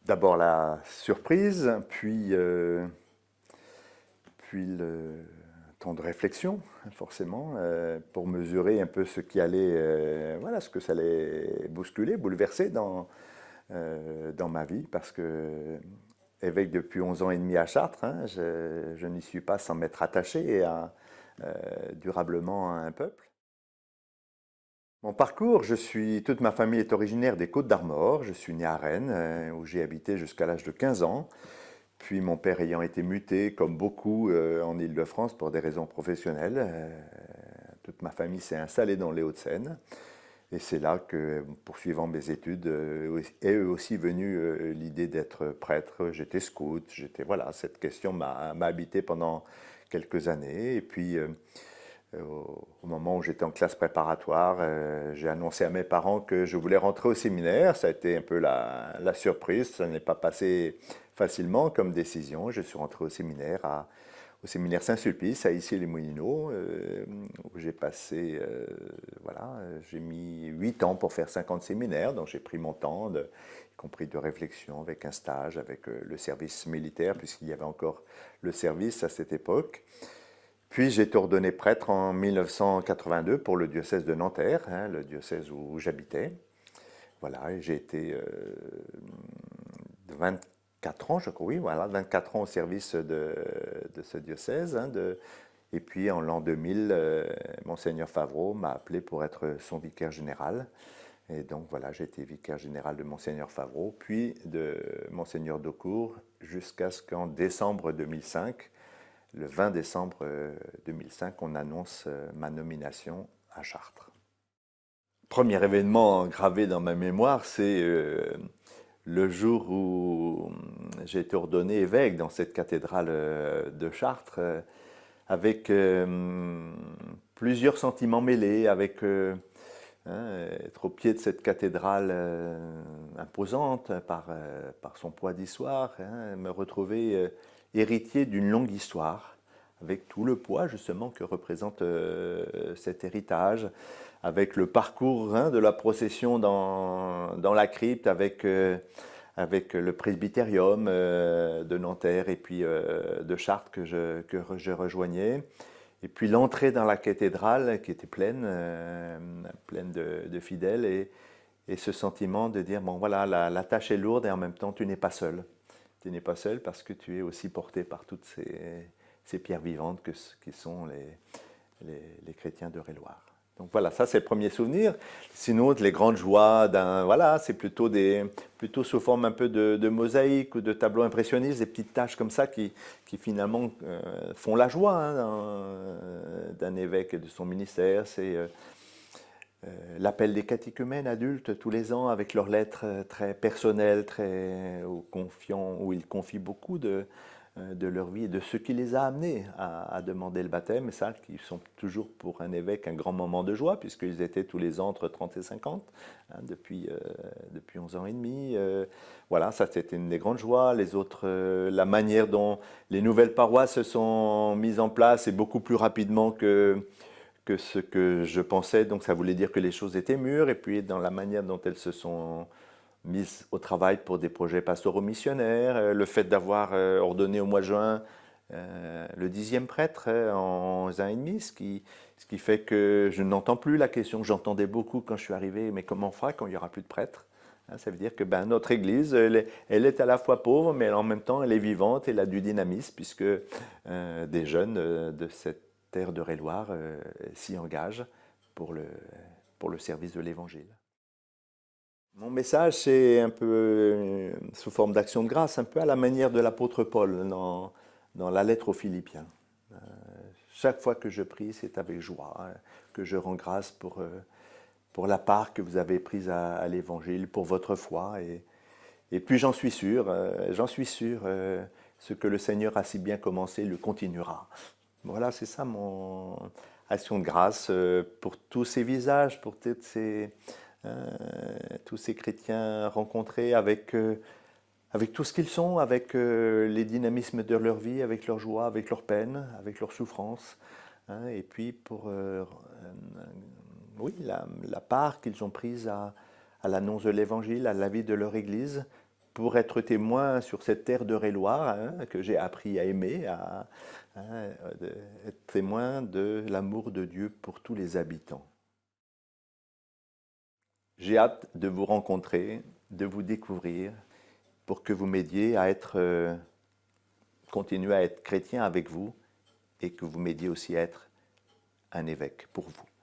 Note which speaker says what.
Speaker 1: D'abord la surprise, puis le temps de réflexion, forcément, pour mesurer un peu ce qui allait, voilà, ce que ça allait bousculer, bouleverser dans ma vie, parce que évêque depuis 11 ans et demi à Chartres, hein, je n'y suis pas sans m'être attaché durablement à un peuple. Mon parcours, toute ma famille est originaire des Côtes-d'Armor. Je suis né à Rennes, où j'ai habité jusqu'à l'âge de 15 ans. Puis mon père ayant été muté, comme beaucoup, en Île-de-France pour des raisons professionnelles, toute ma famille s'est installée dans les Hauts-de-Seine. Et c'est là que, poursuivant mes études, est eux aussi venue l'idée d'être prêtre. J'étais scout, voilà, cette question m'a habité pendant quelques années. Et puis, au moment où j'étais en classe préparatoire, j'ai annoncé à mes parents que je voulais rentrer au séminaire. Ça a été un peu la surprise. Ça n'est pas passé facilement comme décision. Je suis rentré au séminaire Saint-Sulpice à Issy-les-Moulineaux, où j'ai passé, voilà, j'ai mis 8 ans pour faire 50 séminaires. Donc j'ai pris mon temps, y compris de réflexion, avec un stage, avec le service militaire, puisqu'il y avait encore le service à cette époque. Puis j'ai été ordonné prêtre en 1982 pour le diocèse de Nanterre, hein, le diocèse où j'habitais. Voilà, et j'ai été 24 ans, je crois, oui, voilà, 24 ans au service de ce diocèse. Et puis en l'an 2000, Monseigneur Favreau m'a appelé pour être son vicaire général. Et donc voilà, j'ai été vicaire général de Monseigneur Favreau, puis de Monseigneur Daucourt, jusqu'à ce qu'en décembre 2005, le 20 décembre 2005, on annonce ma nomination à Chartres. Premier événement gravé dans ma mémoire, c'est le jour où j'ai été ordonné évêque dans cette cathédrale de Chartres, avec plusieurs sentiments mêlés, avec être au pied de cette cathédrale imposante par son poids d'histoire, hein, me retrouver héritier d'une longue histoire, avec tout le poids justement que représente cet héritage, avec le parcours, hein, de la procession dans la crypte, avec le presbytérium de Nanterre et puis de Chartres que je rejoignais. Et puis l'entrée dans la cathédrale qui était pleine, pleine de fidèles, et ce sentiment de dire, bon voilà, la tâche est lourde et en même temps tu n'es pas seul. Tu n'es pas seul parce que tu es aussi porté par toutes ces pierres vivantes qui sont les chrétiens de Réloir. Donc voilà, ça c'est le premier souvenir. Sinon, les grandes joies voilà, c'est plutôt sous forme un peu de mosaïque ou de tableaux impressionnistes, des petites tâches comme ça qui finalement font la joie, hein, d'un évêque et de son ministère. C'est l'appel des catéchumènes adultes tous les ans avec leurs lettres très personnelles, où ils confient beaucoup de leur vie et de ce qui les a amenés à demander le baptême, et ça, qui sont toujours pour un évêque un grand moment de joie, puisqu'ils étaient tous les ans entre 30 et 50, hein, depuis 11 ans et demi. Voilà, ça c'était une des grandes joies. Les autres, la manière dont les nouvelles paroisses se sont mises en place, et beaucoup plus rapidement que ce que je pensais, donc ça voulait dire que les choses étaient mûres, et puis dans la manière dont elles se sont mises au travail pour des projets pastoraux missionnaires, le fait d'avoir ordonné au mois de juin le 10e prêtre en 11 ans et demi, ce qui fait que je n'entends plus la question que j'entendais beaucoup quand je suis arrivé, mais comment on fera quand il n'y aura plus de prêtres? Ça veut dire que notre Église, elle est à la fois pauvre, mais en même temps, elle est vivante, elle a du dynamisme, puisque des jeunes de cette terre de Réloir s'y engagent pour le service de l'Évangile. Mon message, c'est un peu sous forme d'action de grâce, un peu à la manière de l'apôtre Paul dans la lettre aux Philippiens. Chaque fois que je prie, c'est avec joie, hein, que je rends grâce pour la part que vous avez prise à l'Évangile, pour votre foi. Et puis j'en suis sûr, ce que le Seigneur a si bien commencé le continuera. Voilà, c'est ça mon action de grâce pour tous ces visages, pour tous ces chrétiens rencontrés avec tout ce qu'ils sont, avec les dynamismes de leur vie, avec leur joie, avec leur peine, avec leur souffrance, hein, et puis pour oui, la part qu'ils ont prise à l'annonce de l'Évangile, à la vie de leur Église, pour être témoin sur cette terre d'Eure-et-Loir, que j'ai appris à aimer, être témoin de l'amour de Dieu pour tous les habitants. J'ai hâte de vous rencontrer, de vous découvrir, pour que vous m'aidiez à continuer à être chrétien avec vous et que vous m'aidiez aussi à être un évêque pour vous.